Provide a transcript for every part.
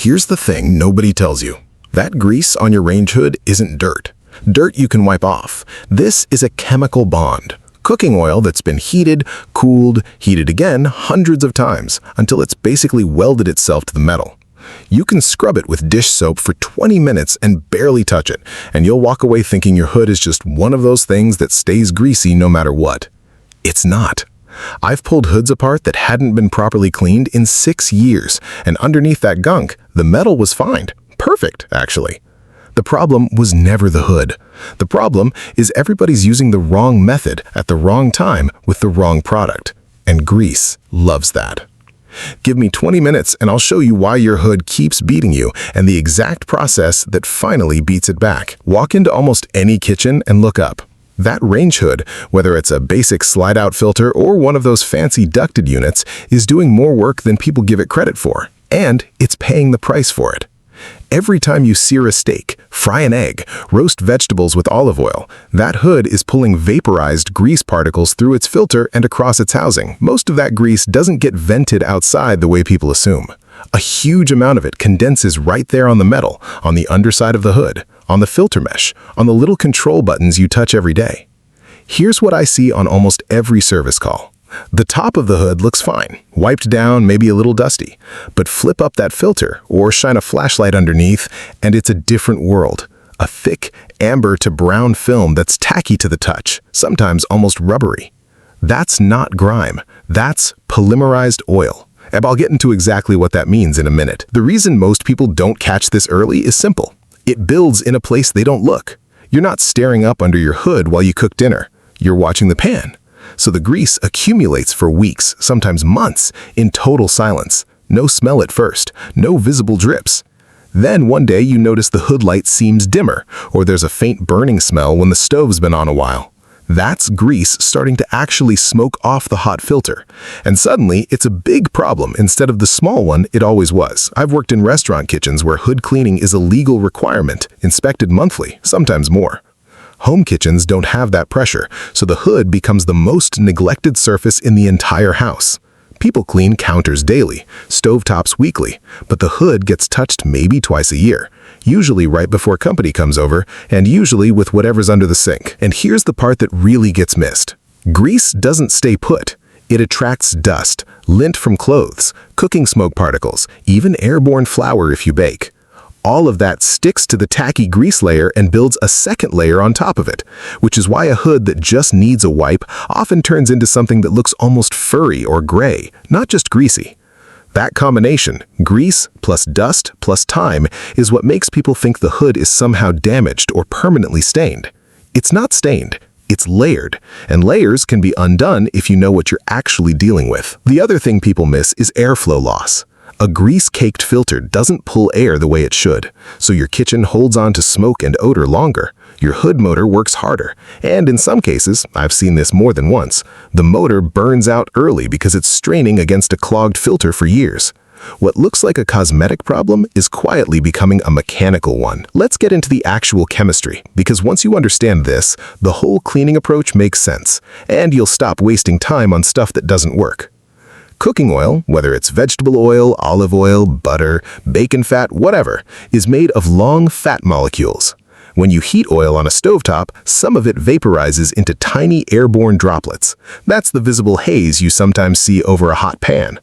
Here's the thing nobody tells you. That grease on your range hood isn't dirt. Dirt you can wipe off. This is a chemical bond. Cooking oil that's been heated, cooled, heated again hundreds of times until it's basically welded itself to the metal. You can scrub it with dish soap for 20 minutes and barely touch it, and you'll walk away thinking your hood is just one of those things that stays greasy no matter what. It's not. I've pulled hoods apart that hadn't been properly cleaned in 6 years, and underneath that gunk, the metal was fine. Perfect, actually. The problem was never the hood. The problem is everybody's using the wrong method at the wrong time with the wrong product. And grease loves that. Give me 20 minutes and I'll show you why your hood keeps beating you and the exact process that finally beats it back. Walk into almost any kitchen and look up. That range hood, whether it's a basic slide-out filter or one of those fancy ducted units, is doing more work than people give it credit for. And it's paying the price for it. Every time you sear a steak, fry an egg, roast vegetables with olive oil, that hood is pulling vaporized grease particles through its filter and across its housing. Most of that grease doesn't get vented outside the way people assume. A huge amount of it condenses right there on the metal, on the underside of the hood, on the filter mesh, on the little control buttons you touch every day. Here's what I see on almost every service call. The top of the hood looks fine, wiped down, maybe a little dusty, but flip up that filter or shine a flashlight underneath and it's a different world. A thick, amber to brown film that's tacky to the touch, sometimes almost rubbery. That's not grime, that's polymerized oil. And I'll get into exactly what that means in a minute. The reason most people don't catch this early is simple. It builds in a place they don't look. You're not staring up under your hood while you cook dinner. You're watching the pan. So the grease accumulates for weeks, sometimes months, in total silence. No smell at first, no visible drips. Then one day you notice the hood light seems dimmer, or there's a faint burning smell when the stove's been on a while. That's grease starting to actually smoke off the hot filter. And suddenly, it's a big problem instead of the small one it always was. I've worked in restaurant kitchens where hood cleaning is a legal requirement, inspected monthly, sometimes more. Home kitchens don't have that pressure, so the hood becomes the most neglected surface in the entire house. People clean counters daily, stovetops weekly, but the hood gets touched maybe twice a year, usually right before company comes over, and usually with whatever's under the sink. And here's the part that really gets missed. Grease doesn't stay put. It attracts dust, lint from clothes, cooking smoke particles, even airborne flour if you bake. All of that sticks to the tacky grease layer and builds a second layer on top of it, which is why a hood that just needs a wipe often turns into something that looks almost furry or gray, not just greasy. That combination, grease plus dust plus time, is what makes people think the hood is somehow damaged or permanently stained. It's not stained. It's layered, and layers can be undone if you know what you're actually dealing with. The other thing people miss is airflow loss. A grease-caked filter doesn't pull air the way it should, so your kitchen holds on to smoke and odor longer. Your hood motor works harder, and in some cases, I've seen this more than once, the motor burns out early because it's straining against a clogged filter for years. What looks like a cosmetic problem is quietly becoming a mechanical one. Let's get into the actual chemistry, because once you understand this, the whole cleaning approach makes sense, and you'll stop wasting time on stuff that doesn't work. Cooking oil, whether it's vegetable oil, olive oil, butter, bacon fat, whatever, is made of long fat molecules. When you heat oil on a stovetop, some of it vaporizes into tiny airborne droplets. That's the visible haze you sometimes see over a hot pan.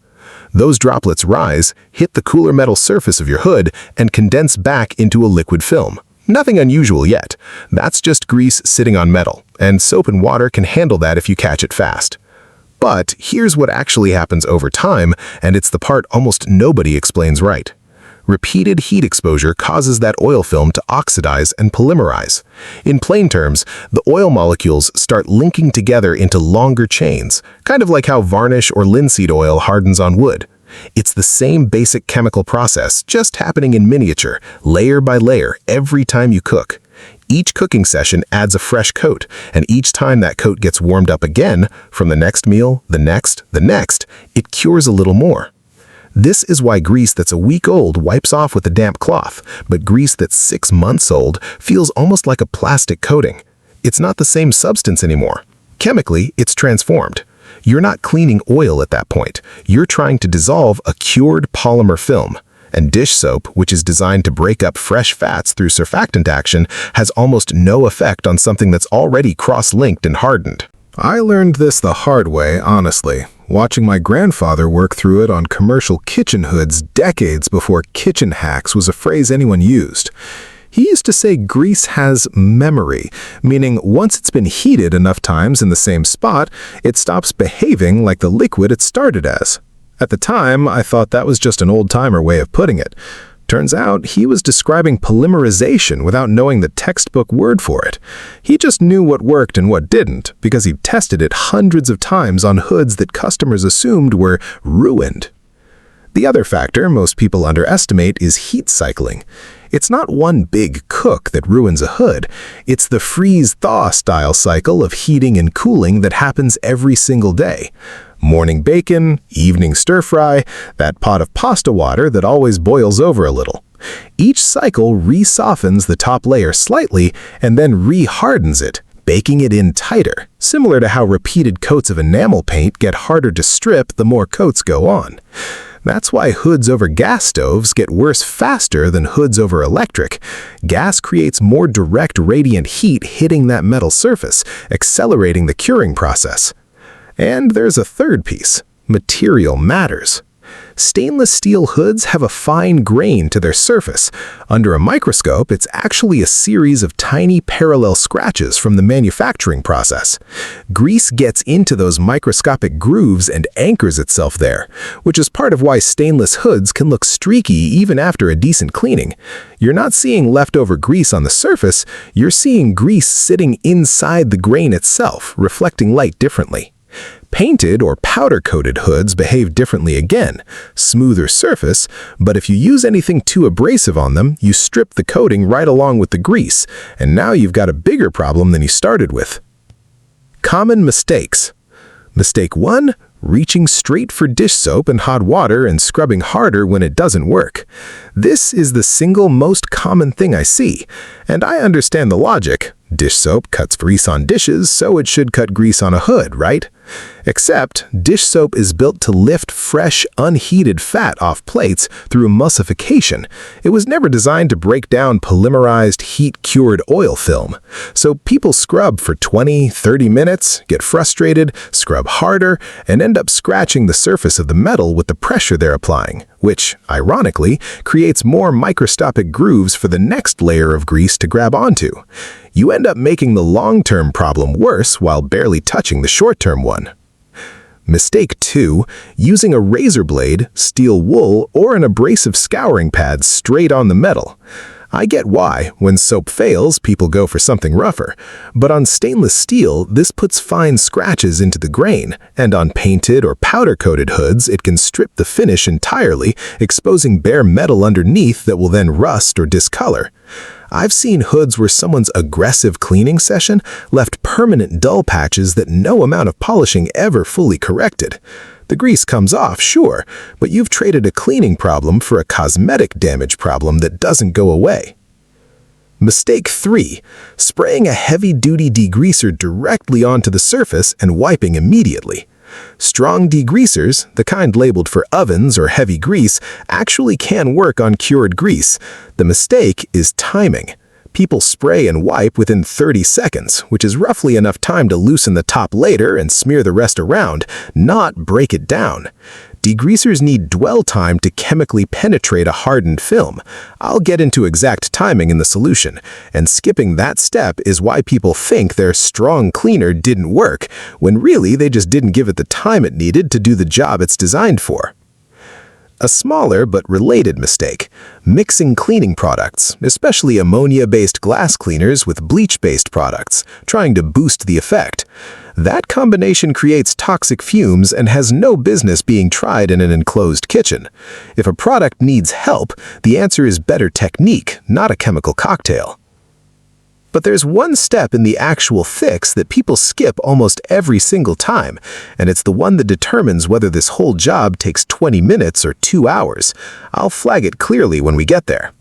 Those droplets rise, hit the cooler metal surface of your hood, and condense back into a liquid film. Nothing unusual yet. That's just grease sitting on metal, and soap and water can handle that if you catch it fast. But here's what actually happens over time, and it's the part almost nobody explains right. Repeated heat exposure causes that oil film to oxidize and polymerize. In plain terms, the oil molecules start linking together into longer chains, kind of like how varnish or linseed oil hardens on wood. It's the same basic chemical process, just happening in miniature, layer by layer, every time you cook. Each cooking session adds a fresh coat, and each time that coat gets warmed up again, from the next meal, the next, it cures a little more. This is why grease that's a week old wipes off with a damp cloth, but grease that's 6 months old feels almost like a plastic coating. It's not the same substance anymore. Chemically, it's transformed. You're not cleaning oil at that point. You're trying to dissolve a cured polymer film. And dish soap, which is designed to break up fresh fats through surfactant action, has almost no effect on something that's already cross-linked and hardened. I learned this the hard way, honestly, watching my grandfather work through it on commercial kitchen hoods decades before kitchen hacks was a phrase anyone used. He used to say grease has memory, meaning once it's been heated enough times in the same spot, it stops behaving like the liquid it started as. At the time, I thought that was just an old-timer way of putting it. Turns out, he was describing polymerization without knowing the textbook word for it. He just knew what worked and what didn't, because he'd tested it hundreds of times on hoods that customers assumed were ruined. The other factor most people underestimate is heat cycling. It's not one big cook that ruins a hood. It's the freeze-thaw style cycle of heating and cooling that happens every single day. Morning bacon, evening stir-fry, that pot of pasta water that always boils over a little. Each cycle re-softens the top layer slightly and then re-hardens it, baking it in tighter, similar to how repeated coats of enamel paint get harder to strip the more coats go on. That's why hoods over gas stoves get worse faster than hoods over electric. Gas creates more direct radiant heat hitting that metal surface, accelerating the curing process. And there's a third piece. Material matters. Stainless steel hoods have a fine grain to their surface. Under a microscope, it's actually a series of tiny parallel scratches from the manufacturing process. Grease gets into those microscopic grooves and anchors itself there, which is part of why stainless hoods can look streaky even after a decent cleaning. You're not seeing leftover grease on the surface, you're seeing grease sitting inside the grain itself, reflecting light differently. Painted or powder-coated hoods behave differently again, smoother surface, but if you use anything too abrasive on them, you strip the coating right along with the grease, and now you've got a bigger problem than you started with. Common mistakes. Mistake 1, reaching straight for dish soap and hot water and scrubbing harder when it doesn't work. This is the single most common thing I see, and I understand the logic. Dish soap cuts grease on dishes, so it should cut grease on a hood, right? Except, dish soap is built to lift fresh, unheated fat off plates through emulsification. It was never designed to break down polymerized, heat-cured oil film. So people scrub for 20-30 minutes, get frustrated, scrub harder, and end up scratching the surface of the metal with the pressure they're applying, which, ironically, creates more microscopic grooves for the next layer of grease to grab onto. You end up making the long-term problem worse while barely touching the short-term one. Mistake 2, using a razor blade, steel wool, or an abrasive scouring pad straight on the metal. I get why, when soap fails, people go for something rougher, but on stainless steel, this puts fine scratches into the grain, and on painted or powder-coated hoods, it can strip the finish entirely, exposing bare metal underneath that will then rust or discolor. I've seen hoods where someone's aggressive cleaning session left permanent dull patches that no amount of polishing ever fully corrected. The grease comes off, sure, but you've traded a cleaning problem for a cosmetic damage problem that doesn't go away. Mistake 3, spraying a heavy-duty degreaser directly onto the surface and wiping immediately. Strong degreasers, the kind labeled for ovens or heavy grease, actually can work on cured grease. The mistake is timing. People spray and wipe within 30 seconds, which is roughly enough time to loosen the top later and smear the rest around, not break it down. Degreasers need dwell time to chemically penetrate a hardened film. I'll get into exact timing in the solution, and skipping that step is why people think their strong cleaner didn't work, when really they just didn't give it the time it needed to do the job it's designed for. A smaller but related mistake, mixing cleaning products, especially ammonia-based glass cleaners with bleach-based products, trying to boost the effect. That combination creates toxic fumes and has no business being tried in an enclosed kitchen. If a product needs help, the answer is better technique, not a chemical cocktail. But there's one step in the actual fix that people skip almost every single time, and it's the one that determines whether this whole job takes 20 minutes or 2 hours. I'll flag it clearly when we get there.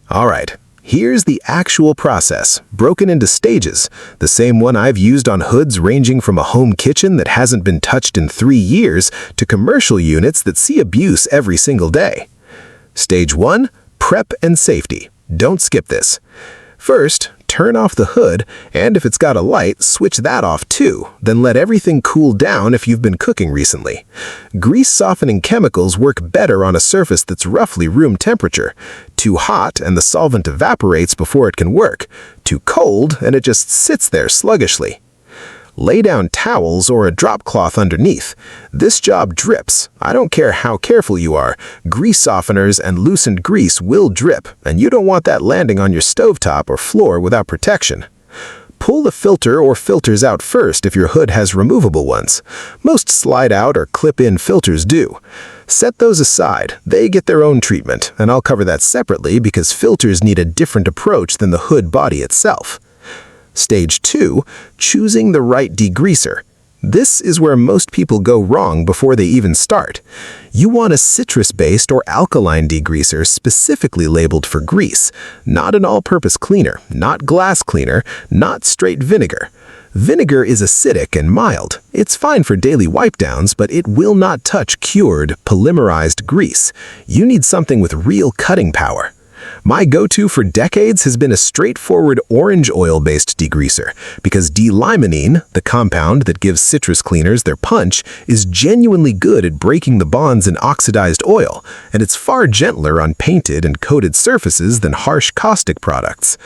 Alright, here's the actual process, broken into stages, the same one I've used on hoods ranging from a home kitchen that hasn't been touched in 3 years to commercial units that see abuse every single day. Stage 1. Prep and safety. Don't skip this. First, turn off the hood, and if it's got a light, switch that off too. Then let everything cool down if you've been cooking recently. Grease softening chemicals work better on a surface that's roughly room temperature. Too hot and the solvent evaporates before it can work. Too cold and it just sits there sluggishly. Lay down towels or a drop cloth underneath. This job drips. I don't care how careful you are. Grease softeners and loosened grease will drip, and you don't want that landing on your stovetop or floor without protection. Pull the filter or filters out first if your hood has removable ones. Most slide out or clip-in filters do. Set those aside. They get their own treatment, and I'll cover that separately because filters need a different approach than the hood body itself. Stage 2. Choosing the right degreaser. This is where most people go wrong before they even start. You want a citrus-based or alkaline degreaser specifically labeled for grease, not an all-purpose cleaner, not glass cleaner, not straight vinegar. Vinegar is acidic and mild. It's fine for daily wipe-downs, but it will not touch cured, polymerized grease. You need something with real cutting power. My go-to for decades has been a straightforward orange oil-based degreaser because D-limonene, the compound that gives citrus cleaners their punch, is genuinely good at breaking the bonds in oxidized oil, and it's far gentler on painted and coated surfaces than harsh caustic products.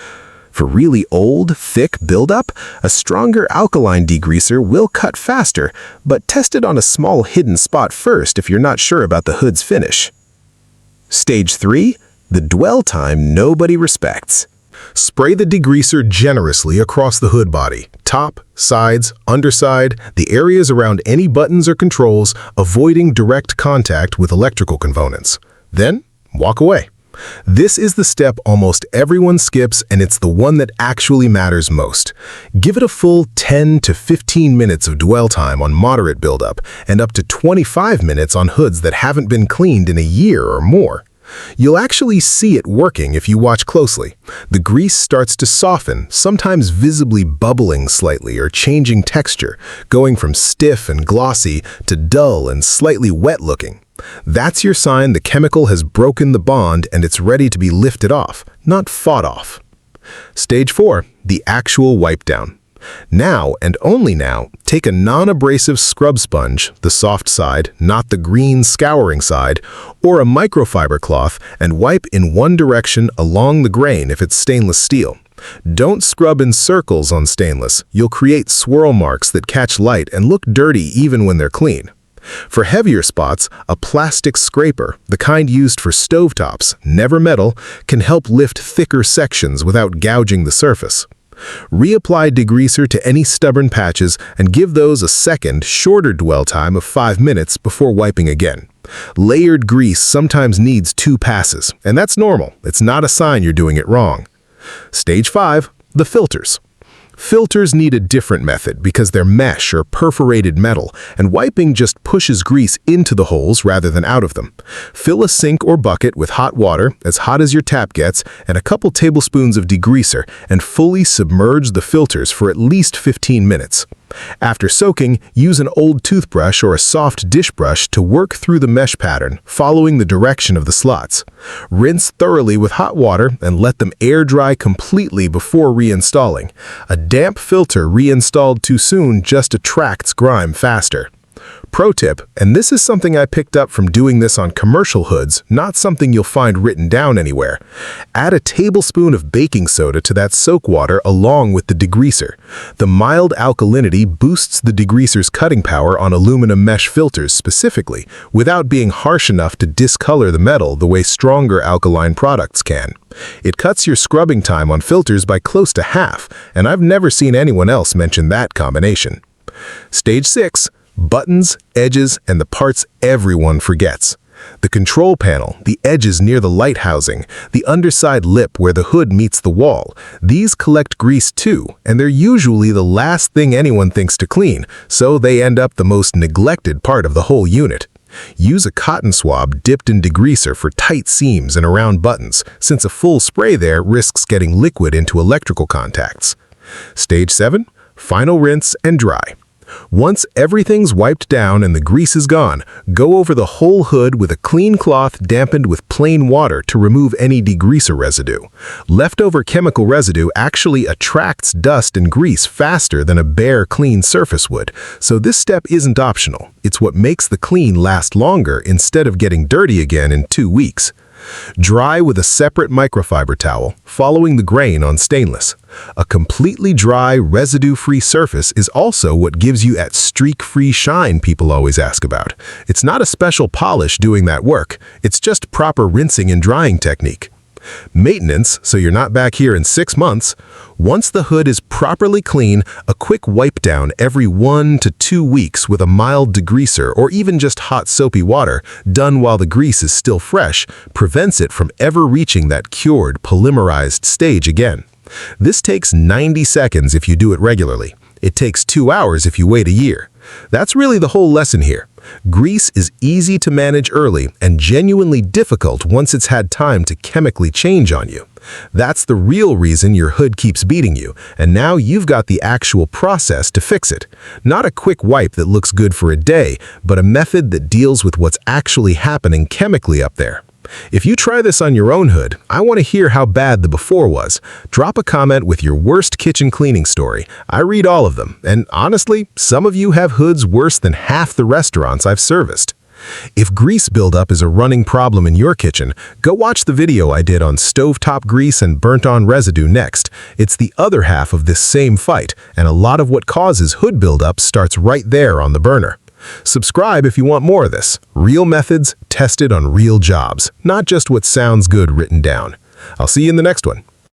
For really old, thick buildup, a stronger alkaline degreaser will cut faster, but test it on a small hidden spot first if you're not sure about the hood's finish. Stage 3. The dwell time nobody respects. Spray the degreaser generously across the hood body, top, sides, underside, the areas around any buttons or controls, avoiding direct contact with electrical components. Then, walk away. This is the step almost everyone skips, and it's the one that actually matters most. Give it a full 10 to 15 minutes of dwell time on moderate buildup, and up to 25 minutes on hoods that haven't been cleaned in a year or more. You'll actually see it working if you watch closely. The grease starts to soften, sometimes visibly bubbling slightly or changing texture, going from stiff and glossy to dull and slightly wet looking. That's your sign the chemical has broken the bond and it's ready to be lifted off, not fought off. Stage 4. The actual wipe down. Now, and only now, take a non-abrasive scrub sponge, the soft side, not the green scouring side, or a microfiber cloth and wipe in one direction along the grain if it's stainless steel. Don't scrub in circles on stainless. You'll create swirl marks that catch light and look dirty even when they're clean. For heavier spots, a plastic scraper, the kind used for stovetops, never metal, can help lift thicker sections without gouging the surface. Reapply degreaser to any stubborn patches and give those a second, shorter dwell time of 5 minutes before wiping again. Layered grease sometimes needs 2 passes, and that's normal. It's not a sign you're doing it wrong. Stage 5. The filters. Filters need a different method because they're mesh or perforated metal, and wiping just pushes grease into the holes rather than out of them. Fill a sink or bucket with hot water, as hot as your tap gets, and a couple tablespoons of degreaser, and fully submerge the filters for at least 15 minutes. After soaking, use an old toothbrush or a soft dish brush to work through the mesh pattern, following the direction of the slots. Rinse thoroughly with hot water and let them air dry completely before reinstalling. A damp filter reinstalled too soon just attracts grime faster. Pro tip, and this is something I picked up from doing this on commercial hoods, not something you'll find written down anywhere. Add a tablespoon of baking soda to that soak water along with the degreaser. The mild alkalinity boosts the degreaser's cutting power on aluminum mesh filters specifically, without being harsh enough to discolor the metal the way stronger alkaline products can. It cuts your scrubbing time on filters by close to half, and I've never seen anyone else mention that combination. Stage 6. Buttons, edges, and the parts everyone forgets. The control panel, the edges near the light housing, the underside lip where the hood meets the wall. These collect grease too, and they're usually the last thing anyone thinks to clean, so they end up the most neglected part of the whole unit. Use a cotton swab dipped in degreaser for tight seams and around buttons, since a full spray there risks getting liquid into electrical contacts. Stage 7. Final rinse and dry. Once everything's wiped down and the grease is gone, go over the whole hood with a clean cloth dampened with plain water to remove any degreaser residue. Leftover chemical residue actually attracts dust and grease faster than a bare, clean surface would, so this step isn't optional. It's what makes the clean last longer instead of getting dirty again in 2 weeks. Dry with a separate microfiber towel, following the grain on stainless. A completely dry, residue-free surface is also what gives you that streak-free shine people always ask about. It's not a special polish doing that work, it's just proper rinsing and drying technique. Maintenance, so you're not back here in 6 months. Once the hood is properly clean, a quick wipe down every 1 to 2 weeks with a mild degreaser or even just hot soapy water, done while the grease is still fresh, prevents it from ever reaching that cured, polymerized stage again. This takes 90 seconds if you do it regularly. It takes 2 hours if you wait a year. That's really the whole lesson here. Grease is easy to manage early and genuinely difficult once it's had time to chemically change on you. That's the real reason your hood keeps beating you, and now you've got the actual process to fix it. Not a quick wipe that looks good for a day, but a method that deals with what's actually happening chemically up there. If you try this on your own hood, I want to hear how bad the before was. Drop a comment with your worst kitchen cleaning story. I read all of them, and honestly, some of you have hoods worse than half the restaurants I've serviced. If grease buildup is a running problem in your kitchen, go watch the video I did on stovetop grease and burnt-on residue next. It's the other half of this same fight, and a lot of what causes hood buildup starts right there on the burner. Subscribe if you want more of this. Real methods tested on real jobs, not just what sounds good written down. I'll see you in the next one.